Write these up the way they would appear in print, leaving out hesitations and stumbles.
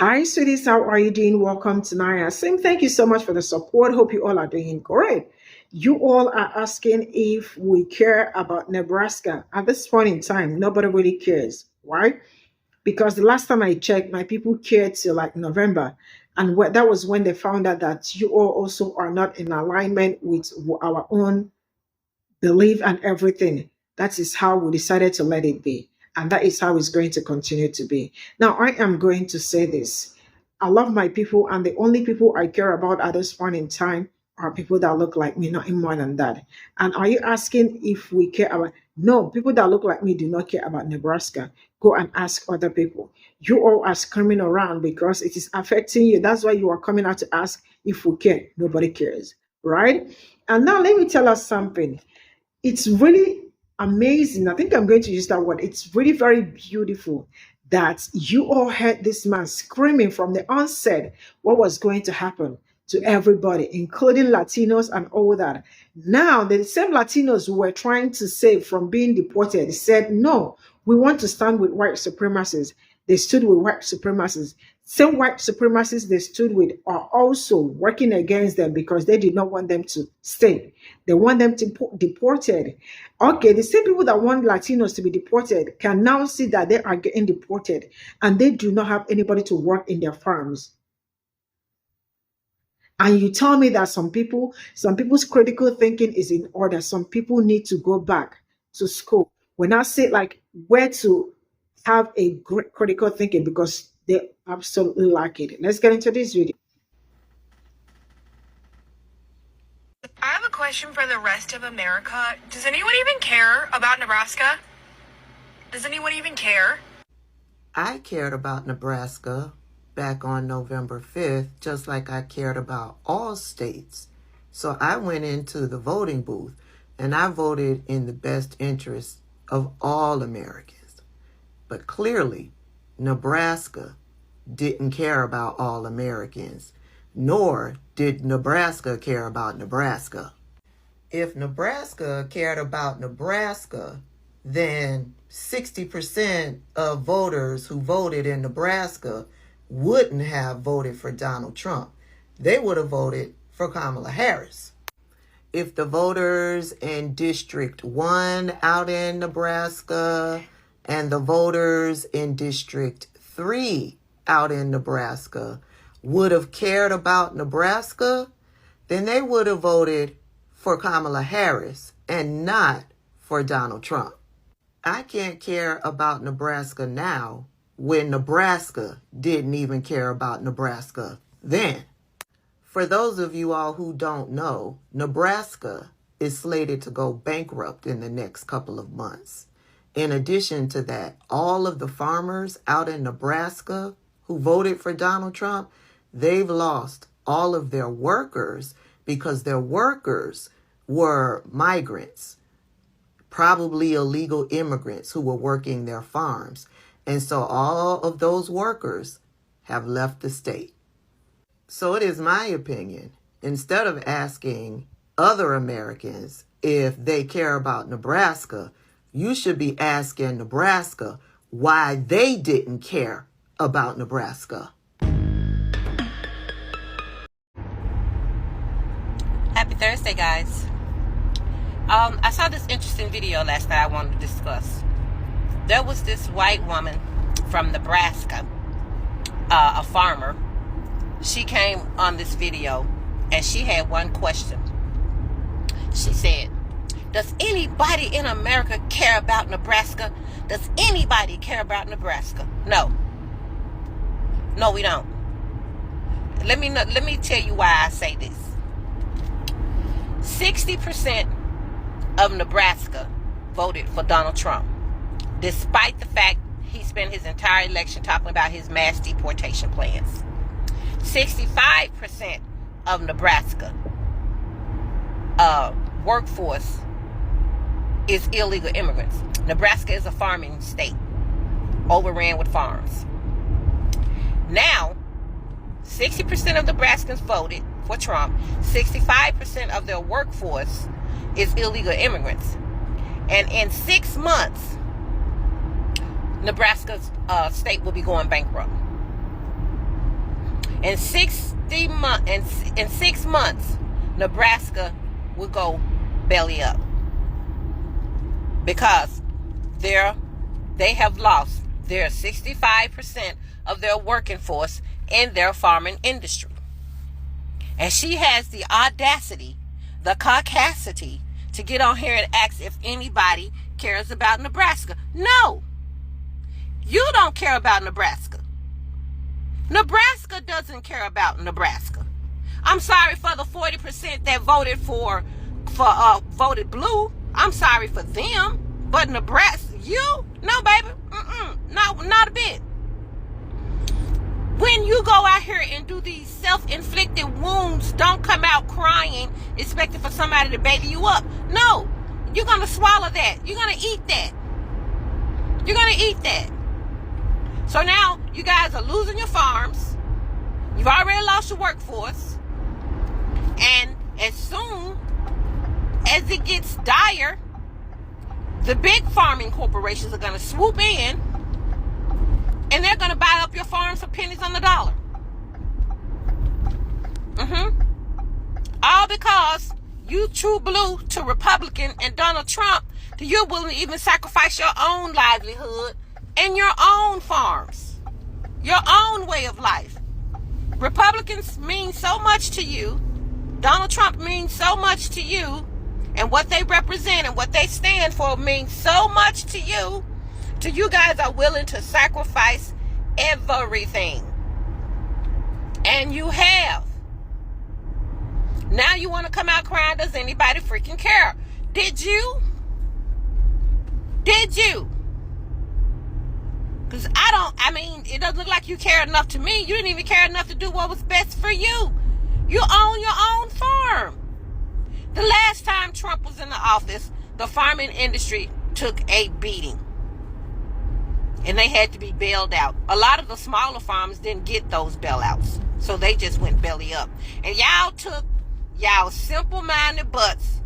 Hi, sweeties. How are you doing? Welcome to Naya Sim. Thank you so much for the support. Hope you all are doing great. You all are asking if we care about Nebraska. At this point in time, nobody really cares. Why? Because the last time I checked, my people cared till like November. And that was when they found out that you all also are not in alignment with our own belief and everything. That is how we decided to let it be. And that is how it's going to continue to be. Now, I am going to say this. I love my people, and the only people I care about at this point in time are people that look like me, nothing more than that. And are you asking if we care about? No, people that look like me do not care about Nebraska. Go and ask other people. You all are screaming around because it is affecting you. That's why you are coming out to ask if we care. Nobody cares, right? And now let me tell us something. It's really amazing. I think I'm going to use that word. It's really very beautiful that you all heard this man screaming from the onset what was going to happen to everybody, including Latinos and all that. Now, the same Latinos who were trying to save from being deported said, no, we want to stand with white supremacists. They stood with white supremacists. Same white supremacists they stood with are also working against them because they did not want them to stay. They want them to deported. Okay, the same people that want Latinos to be deported can now see that they are getting deported and they do not have anybody to work in their farms. And you tell me that some people's critical thinking is in order. Some people need to go back to school. When I say like where to have a great critical thinking because they absolutely like it. Let's get into this video. I have a question for the rest of America. Does anyone even care about Nebraska? Does anyone even care? I cared about Nebraska back on November 5th, just like I cared about all states. So I went into the voting booth and I voted in the best interest of all Americans. But clearly, Nebraska didn't care about all Americans, nor did Nebraska care about Nebraska. If Nebraska cared about Nebraska, then 60% of voters who voted in Nebraska wouldn't have voted for Donald Trump. They would have voted for Kamala Harris. If the voters in District 1 out in Nebraska and the voters in District 3 out in Nebraska would have cared about Nebraska, then they would have voted for Kamala Harris and not for Donald Trump. I can't care about Nebraska now when Nebraska didn't even care about Nebraska then. For those of you all who don't know, Nebraska is slated to go bankrupt in the next couple of months. In addition to that, all of the farmers out in Nebraska who voted for Donald Trump, they've lost all of their workers because their workers were migrants, probably illegal immigrants who were working their farms. And so all of those workers have left the state. So it is my opinion, instead of asking other Americans if they care about Nebraska, you should be asking Nebraska why they didn't care about Nebraska. Happy Thursday, guys. I saw this interesting video last night I wanted to discuss. There was this white woman from Nebraska, a farmer. She came on this video and she had one question. She said, does anybody in America care about Nebraska? Does anybody care about Nebraska? No. No, we don't. Let me tell you why I say this. 60% of Nebraska voted for Donald Trump, despite the fact he spent his entire election talking about his mass deportation plans. 65% of Nebraska workforce is illegal immigrants. Nebraska is a farming state, overran with farms. Now, 60% of Nebraskans voted for Trump. 65% of their workforce is illegal immigrants. And in 6 months, Nebraska's state will be going bankrupt. In 6 months, Nebraska will go belly up because they have lost their 65% of their working force in their farming industry. And she has the audacity, the caucasity to get on here and ask if anybody cares about Nebraska. No, you don't care about Nebraska. Nebraska doesn't care about Nebraska. I'm sorry for the 40% that voted voted blue. I'm sorry for them. But Nebraska, no, baby, no, not a bit. When you go out here and do these self-inflicted wounds, don't come out crying, expecting for somebody to baby you up. No, you're gonna swallow that. You're gonna eat that. You're gonna eat that. So now you guys are losing your farms. You've already lost your workforce. And as soon as it gets dire, the big farming corporations are going to swoop in and they're going to buy up your farms for pennies on the dollar. All because you true blue to Republican and Donald Trump that you're willing to even sacrifice your own livelihood and your own farms, your own way of life. Republicans mean so much to you. Donald Trump means so much to you. And what they represent and what they stand for means so much to you. So you guys are willing to sacrifice everything. And you have. Now you want to come out crying, does anybody freaking care? Did you? Did you? Because it doesn't look like you care enough to me. You didn't even care enough to do what was best for you. You own your own farm. The last time Trump was in the office, the farming industry took a beating. And they had to be bailed out. A lot of the smaller farms didn't get those bailouts. So they just went belly up. And y'all took y'all simple-minded butts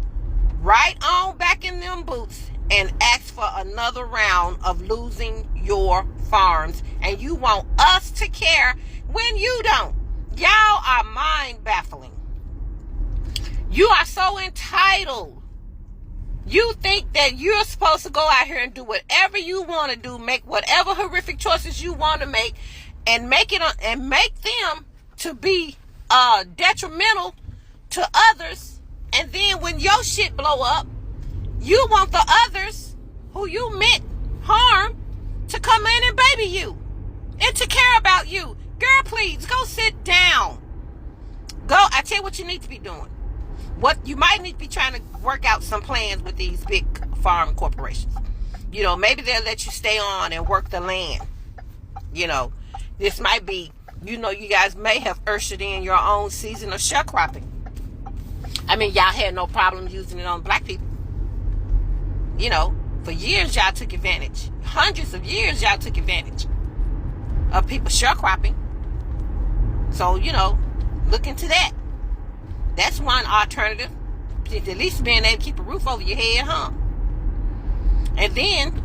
right on back in them boots and asked for another round of losing your farms. And you want us to care when you don't. Y'all are mind-baffling. You are so entitled. You think that you're supposed to go out here and do whatever you want to do, make whatever horrific choices you want to make, and make them to be detrimental to others. And then when your shit blow up, you want the others who you meant harm to come in and baby you and to care about you. Girl, please go sit down. I tell you what you need to be doing. What you might need to be trying to work out some plans with these big farm corporations. Maybe they'll let you stay on and work the land. This might be, you guys may have ushered in your own season of sharecropping. Y'all had no problem using it on black people. For years y'all took advantage. Hundreds of years y'all took advantage of people sharecropping. So, look into that. That's one alternative. At least being able to keep a roof over your head, huh? And then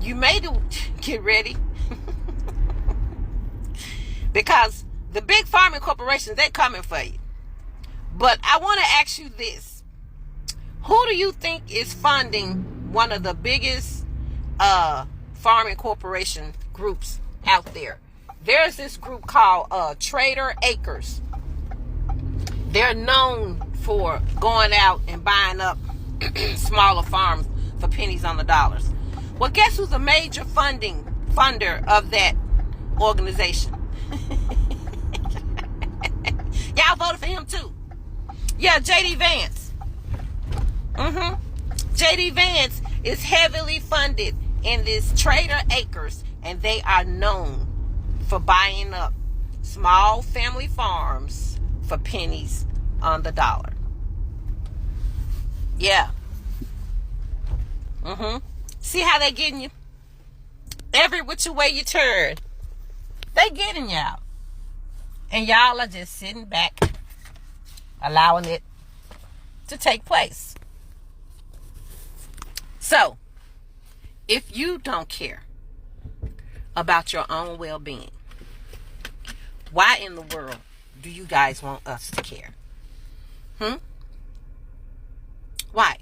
you may get ready. Because the big farming corporations, they're coming for you. But I want to ask you this. Who do you think is funding one of the biggest farming corporation groups out there? There's this group called Trader Acres. They're known for going out and buying up smaller farms for pennies on the dollars. Well, guess who's a major funder of that organization? Y'all voted for him too. Yeah, JD Vance. JD Vance is heavily funded in this Trader Acres, and they are known for buying up small family farms for pennies on the dollar. Yeah. See how they getting you? Every which way you turn, they getting y'all. And y'all are just sitting back, allowing it to take place. So, if you don't care about your own well-being, Why in the world do you guys want us to care? Why?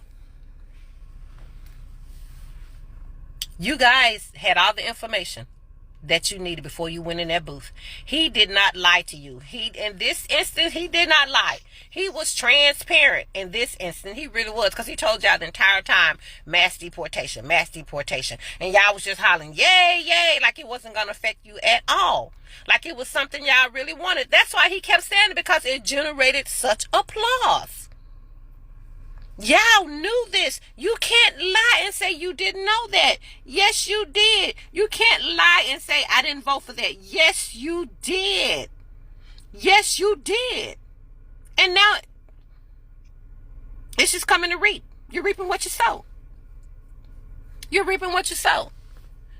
You guys had all the information that you needed before you went in that booth. He did not lie to you. In this instance, he did not lie. He was transparent in this instance. He really was, because he told y'all the entire time, mass deportation, mass deportation. And y'all was just hollering, yay, yay, like it wasn't going to affect you at all. Like it was something y'all really wanted. That's why he kept saying it, because it generated such applause. Y'all knew this. You can't lie and say you didn't know that. Yes, you did. You can't lie and say I didn't vote for that. Yes, you did. Yes, you did. And now it's just coming to reap. You're reaping what you sow. You're reaping what you sow.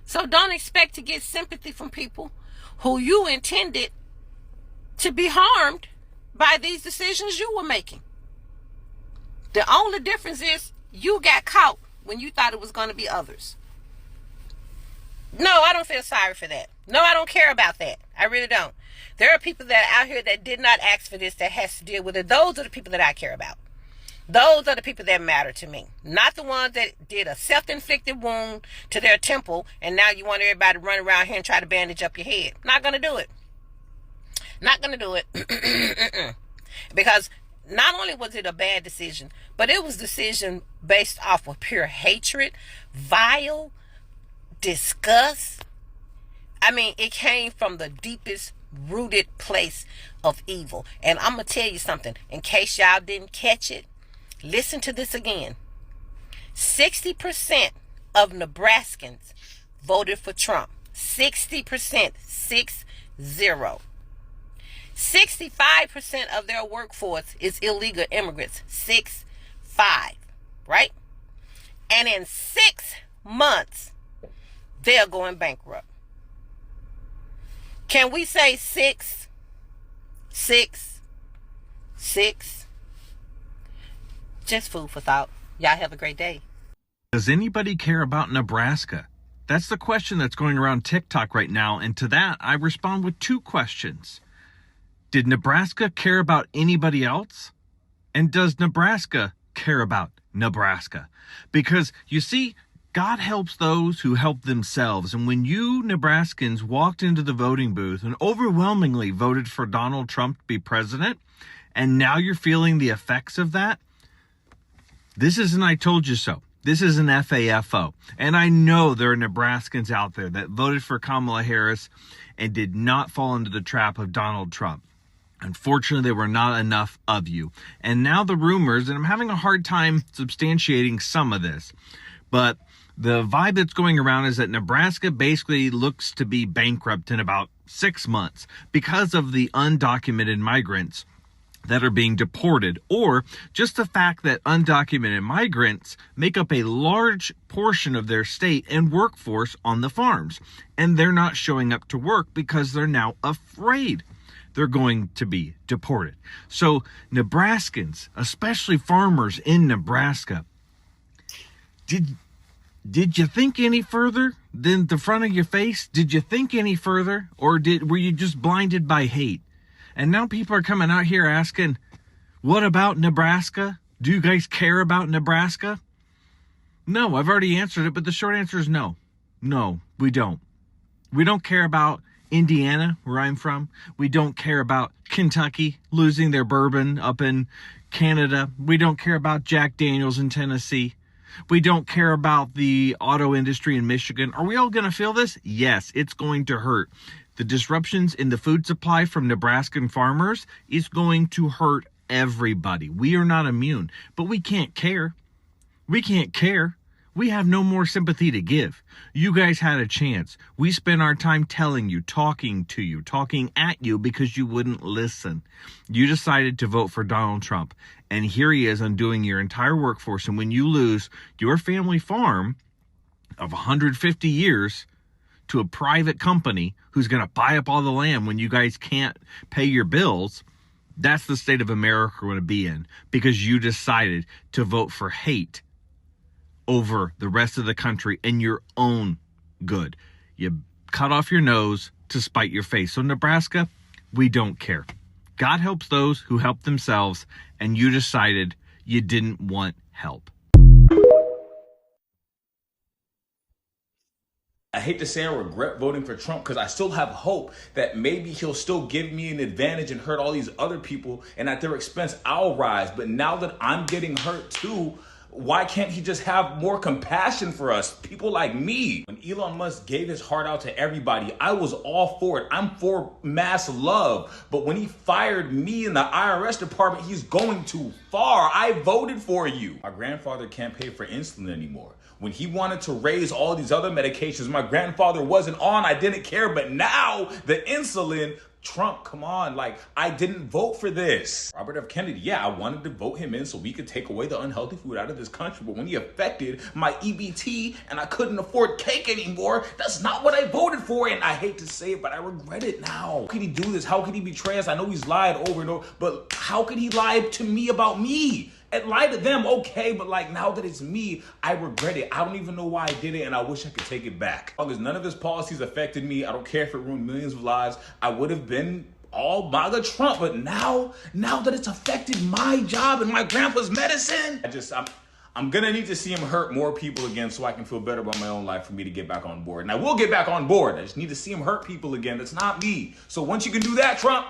So don't expect to get sympathy from people who you intended to be harmed by these decisions you were making. The only difference is you got caught when you thought it was going to be others. No, I don't feel sorry for that. No, I don't care about that. I really don't. There are people that are out here that did not ask for this, that has to deal with it. Those are the people that I care about. Those are the people that matter to me. Not the ones that did a self-inflicted wound to their temple, and now you want everybody to run around here and try to bandage up your head. Not going to do it. Not going to do it. Because not only was it a bad decision, but it was a decision based off of pure hatred, vile, disgust. I mean, it came from the deepest rooted place of evil. And I'm going to tell you something, in case y'all didn't catch it, listen to this again. 60% of Nebraskans voted for Trump. 60%, 6-0. 65% of their workforce is illegal immigrants. 6-5, right? And in 6 months, they're going bankrupt. Can we say 6? Just food for thought. Y'all have a great day. Does anybody care about Nebraska? That's the question that's going around TikTok right now. And to that, I respond with 2 questions. Did Nebraska care about anybody else? And does Nebraska care about Nebraska? Because you see, God helps those who help themselves. And when you Nebraskans walked into the voting booth and overwhelmingly voted for Donald Trump to be president, and now you're feeling the effects of that, this isn't I told you so. This is an FAFO. And I know there are Nebraskans out there that voted for Kamala Harris and did not fall into the trap of Donald Trump. Unfortunately, there were not enough of you. And now the rumors, and I'm having a hard time substantiating some of this, but the vibe that's going around is that Nebraska basically looks to be bankrupt in about 6 months because of the undocumented migrants that are being deported, or just the fact that undocumented migrants make up a large portion of their state and workforce on the farms. And they're not showing up to work because they're now afraid they're going to be deported. So Nebraskans, especially farmers in Nebraska, did you think any further than the front of your face? Did you think any further? Or were you just blinded by hate? And now people are coming out here asking, what about Nebraska? Do you guys care about Nebraska? No, I've already answered it, but the short answer is no. No, we don't. We don't care about Indiana, where I'm from. We don't care about Kentucky losing their bourbon up in Canada. We don't care about Jack Daniels in Tennessee. We don't care about the auto industry in Michigan. Are we all going to feel this? Yes, it's going to hurt. The disruptions in the food supply from Nebraskan farmers is going to hurt everybody. We are not immune, but we can't care. We can't care. We have no more sympathy to give. You guys had a chance. We spent our time telling you, talking to you, talking at you because you wouldn't listen. You decided to vote for Donald Trump. And here he is undoing your entire workforce. And when you lose your family farm of 150 years to a private company who's going to buy up all the land when you guys can't pay your bills, that's the state of America we're going to be in because you decided to vote for hate over the rest of the country and your own good. You cut off your nose to spite your face. So Nebraska, we don't care. God helps those who help themselves, and you decided you didn't want help. I hate to say I regret voting for Trump because I still have hope that maybe he'll still give me an advantage and hurt all these other people, and at their expense, I'll rise. But now that I'm getting hurt too, why can't he just have more compassion for us, people like me? When Elon Musk gave his heart out to everybody, I was all for it. I'm for mass love. But when he fired me in the IRS department, he's going too far. I voted for you. My grandfather can't pay for insulin anymore. When he wanted to raise all these other medications, my grandfather wasn't on. I didn't care. But now the insulin, Trump, come on. Like, I didn't vote for this. Robert F. Kennedy, yeah, I wanted to vote him in so we could take away the unhealthy food out of this country. But when he affected my EBT and I couldn't afford cake anymore, that's not what I voted for. And I hate to say it, but I regret it now. How could he do this? How could he betray us? I know he's lied over and over, but how could he lie to me about me? And lie to them, okay, but like now that it's me, I regret it. I don't even know why I did it, and I wish I could take it back. Because none of his policies affected me. I don't care if it ruined millions of lives. I would have been all MAGA Trump, but now that it's affected my job and my grandpa's medicine, I'm gonna need to see him hurt more people again so I can feel better about my own life for me to get back on board. And I will get back on board. I just need to see him hurt people again. That's not me. So once you can do that, Trump,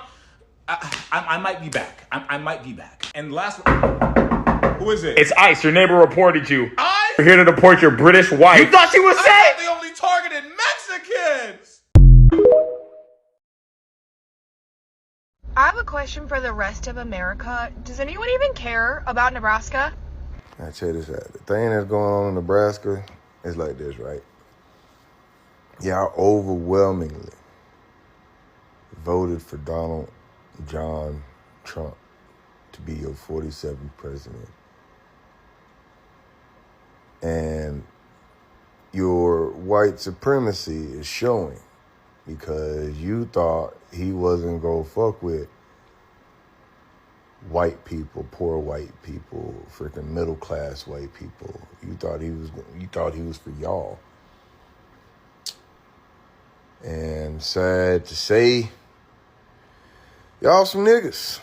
I might be back. I might be back. And last one. Who is it? It's ICE. Your neighbor reported you. ICE? We're here to deport your British wife. You thought she was safe? I thought they only targeted Mexicans. I have a question for the rest of America. Does anyone even care about Nebraska? I tell you this, the thing that's going on in Nebraska is like this, right? Y'all overwhelmingly voted for Donald John Trump to be your 47th president. And your white supremacy is showing because you thought he wasn't going to fuck with white people, poor white people, freaking middle class white people. You thought he was for y'all. And sad to say, y'all some niggas.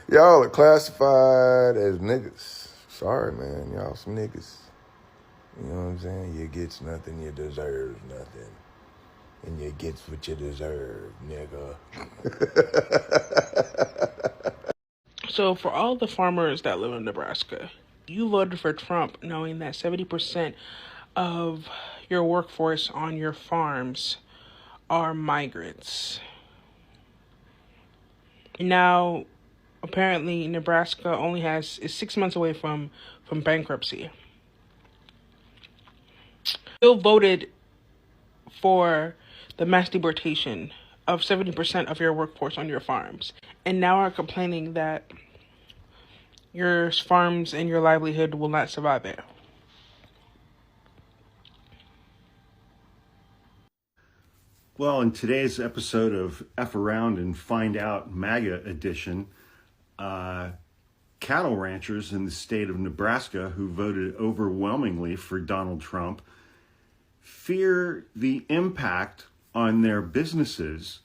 Y'all are classified as niggas. Sorry, man. Y'all some niggas. You know what I'm saying? You gets nothing, you deserve nothing. And you gets what you deserve, nigga. So for all the farmers that live in Nebraska, you voted for Trump knowing that 70% of your workforce on your farms are migrants. Now, apparently, Nebraska is 6 months away from bankruptcy. Still voted for the mass deportation of 70% of your workforce on your farms, and now are complaining that your farms and your livelihood will not survive it. Well, in today's episode of F Around and Find Out MAGA edition, cattle ranchers in the state of Nebraska who voted overwhelmingly for Donald Trump fear the impact on their businesses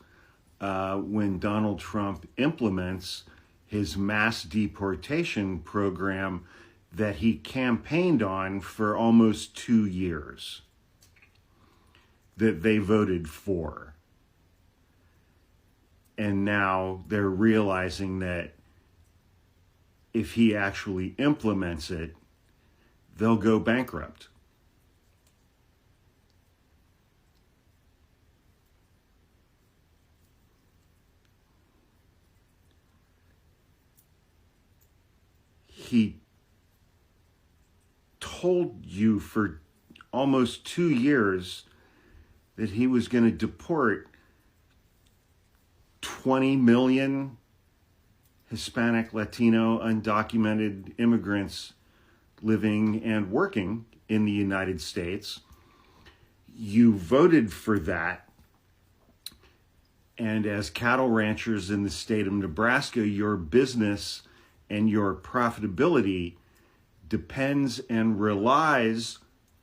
when Donald Trump implements his mass deportation program that he campaigned on for almost 2 years, that they voted for. And now they're realizing that if he actually implements it, they'll go bankrupt. He told you for almost 2 years that he was going to deport 20 million Hispanic, Latino, undocumented immigrants living and working in the United States. You voted for that. And as cattle ranchers in the state of Nebraska, your business and your profitability depends and relies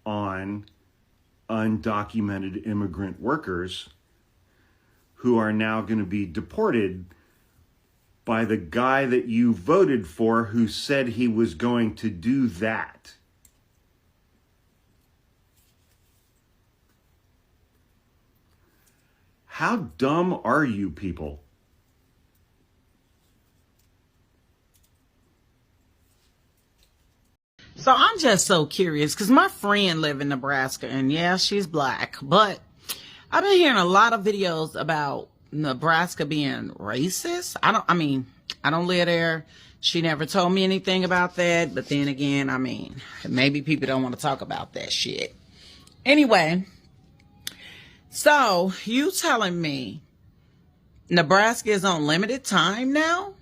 on undocumented immigrant workers. who are now going to be deported by the guy that you voted for who said he was going to do that. How dumb are you people? So I'm just so curious because my friend live in Nebraska, and yeah, she's black, but I've been hearing a lot of videos about Nebraska being racist. I don't live there. She never told me anything about that. But then again, maybe people don't want to talk about that shit. Anyway, so you telling me Nebraska is on limited time now?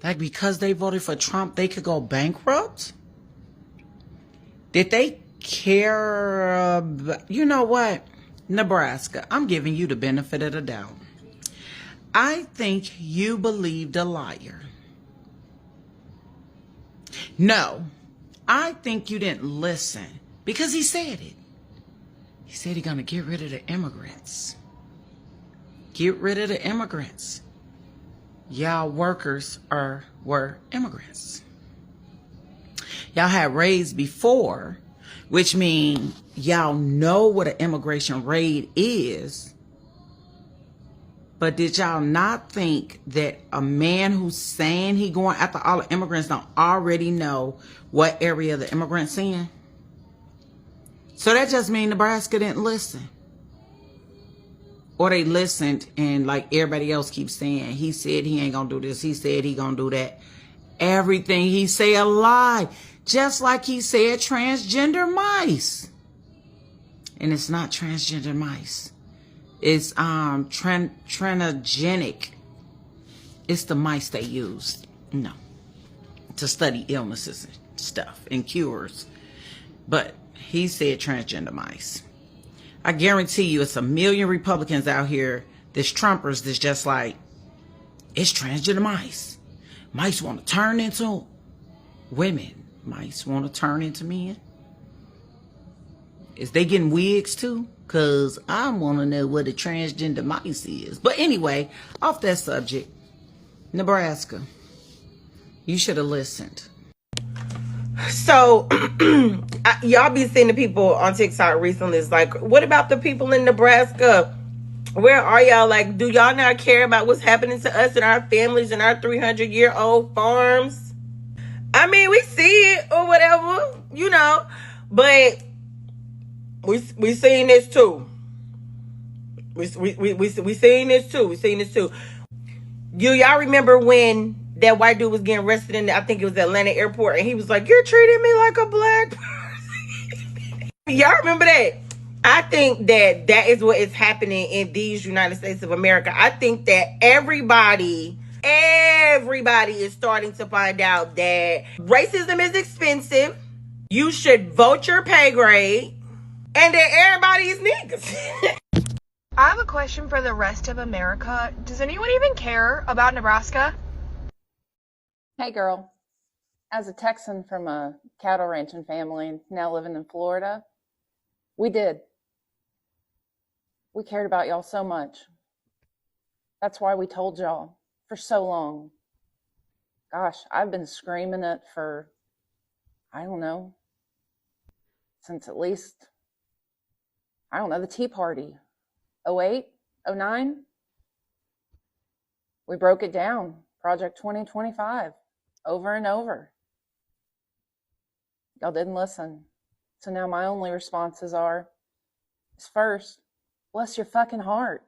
Like, because they voted for Trump, they could go bankrupt? Did they care? You know what? Nebraska, I'm giving you the benefit of the doubt. I think you believed a liar. No, I think you didn't listen because he said it. He said he's going to get rid of the immigrants. Get rid of the immigrants. Y'all workers were immigrants. Y'all had raids before, which means y'all know what an immigration raid is. But did y'all not think that a man who's saying he going after all the immigrants don't already know what area the immigrants in? So that just means Nebraska didn't listen. Or they listened and like everybody else keeps saying, he said he ain't gonna do this, he said he gonna do that. Everything he say a lie. Just like he said transgender mice. And it's not transgender mice. It's transgenic. It's the mice they use, to study illnesses and stuff and cures. But he said transgender mice. I guarantee you it's a million Republicans out here that's Trumpers that's just like, it's transgender mice. Mice want to turn into women. Mice want to turn into men. Is they getting wigs too? Because I want to know what a transgender mice is. But anyway, off that subject, Nebraska, you should have listened. So, y'all be seeing the people on TikTok recently. It's like, what about the people in Nebraska? Where are y'all? Like, do y'all not care about what's happening to us and our families and our 300-year-old farms? I mean, we see it or whatever, but we seeing this too. We seeing this too. We seeing this too. Y'all remember when that white dude was getting arrested in, I think it was Atlanta airport, and he was like, "You're treating me like a black person." Y'all remember that? I think that is what is happening in these United States of America. I think that everybody is starting to find out that racism is expensive. You should vote your pay grade, and that everybody is niggas. I have a question for the rest of America. Does anyone even care about Nebraska? Hey girl, as a Texan from a cattle ranching family now living in Florida, we did. We cared about y'all so much. That's why we told y'all for so long. Gosh, I've been screaming it for, I don't know, since at least, I don't know, the Tea Party. 08, 09? We broke it down. Project 2025. Over and over. Y'all didn't listen. So now my only responses is first, bless your fucking heart.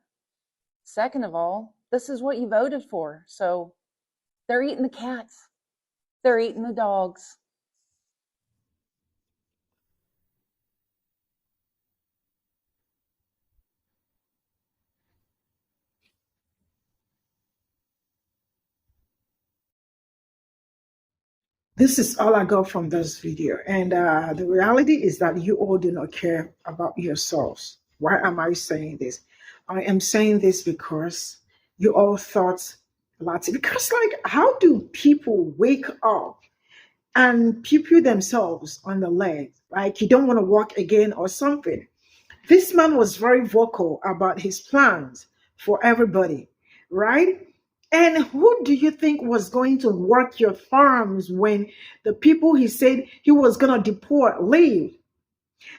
Second of all, this is what you voted for. So they're eating the cats. They're eating the dogs. This is all I got from this video. And the reality is that you all do not care about yourselves. Why am I saying this? I am saying this because you all thought Latin. Because, like, how do people wake up and pew themselves on the leg? Like, you don't want to walk again or something. This man was very vocal about his plans for everybody, right? And who do you think was going to work your farms when the people he said he was going to deport leave?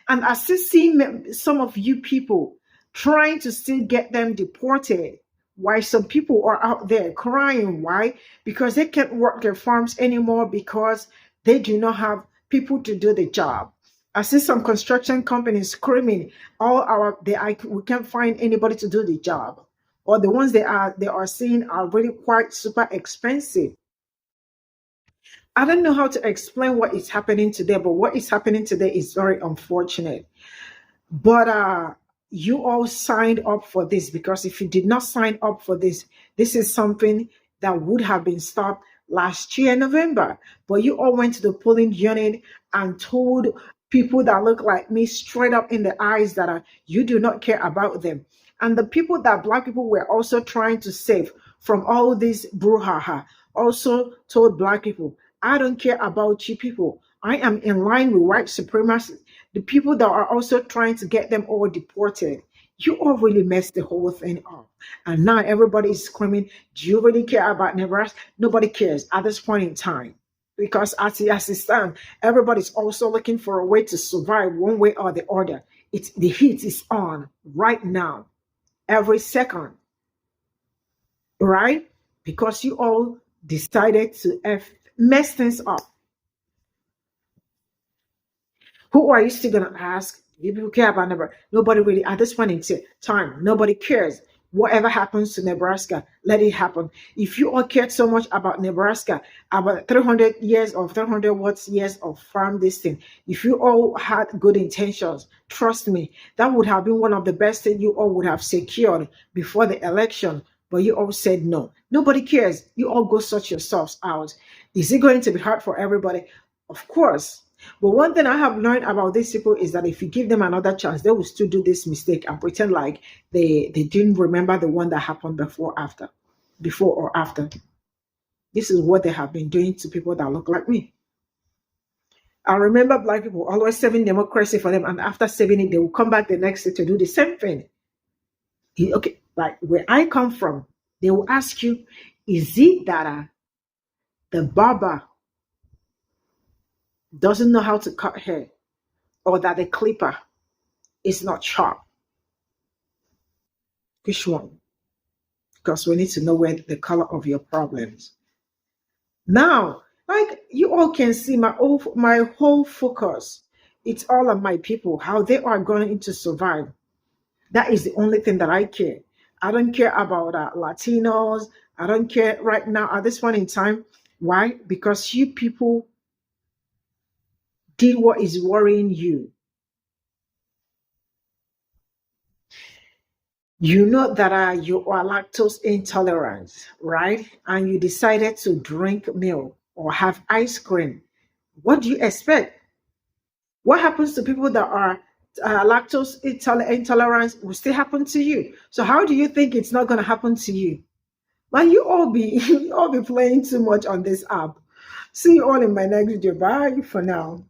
And I still see some of you people trying to still get them deported. Why some people are out there crying? Why? Because they can't work their farms anymore because they do not have people to do the job. I see some construction companies screaming, we can't find anybody to do the job. Or the ones they are seeing are really quite super expensive. I don't know how to explain what is happening today, but what is happening today is very unfortunate. But you all signed up for this, because if you did not sign up for this, this is something that would have been stopped last year, November. But you all went to the polling unit and told people that look like me straight up in the eyes that you do not care about them. And the people that Black people were also trying to save from all this brouhaha also told Black people, I don't care about you people. I am in line with white supremacy. The people that are also trying to get them all deported. You all really messed the whole thing up. And now everybody is screaming, do you really care about Nebraska? Nobody cares at this point in time. Because as it stands, everybody's also looking for a way to survive one way or the other. The heat is on right now, every second. Right? Because you all decided to mess things up. Who are you still going to ask? Do people care about Nebraska? Nobody really, at this point in time, nobody cares. Whatever happens to Nebraska, let it happen. If you all cared so much about Nebraska, about 300 years or 300 years of farm this thing, if you all had good intentions, trust me, that would have been one of the best things you all would have secured before the election. But you all said no. Nobody cares. You all go sort yourselves out. Is it going to be hard for everybody? Of course. But one thing I have learned about these people is that if you give them another chance, they will still do this mistake and pretend like they didn't remember the one that happened before or after. This is what they have been doing to people that look like me. I remember Black people always saving democracy for them, and after saving it, they will come back the next day to do the same thing. Okay, like where I come from, they will ask you, is it that the barber doesn't know how to cut hair, or that the clipper is not sharp? Which one? Because we need to know where the color of your problems. Now, like you all can see, my whole focus, it's all on my people, how they are going to survive. That is the only thing that I care. I don't care about Latinos. I don't care right now at this point in time. Why? Because you people did what is worrying you. You know that you are lactose intolerant, right? And you decided to drink milk or have ice cream. What do you expect? What happens to people that are lactose intolerant will still happen to you. So how do you think it's not going to happen to you? Man, you all be playing too much on this app. See you all in my next video. Bye for now.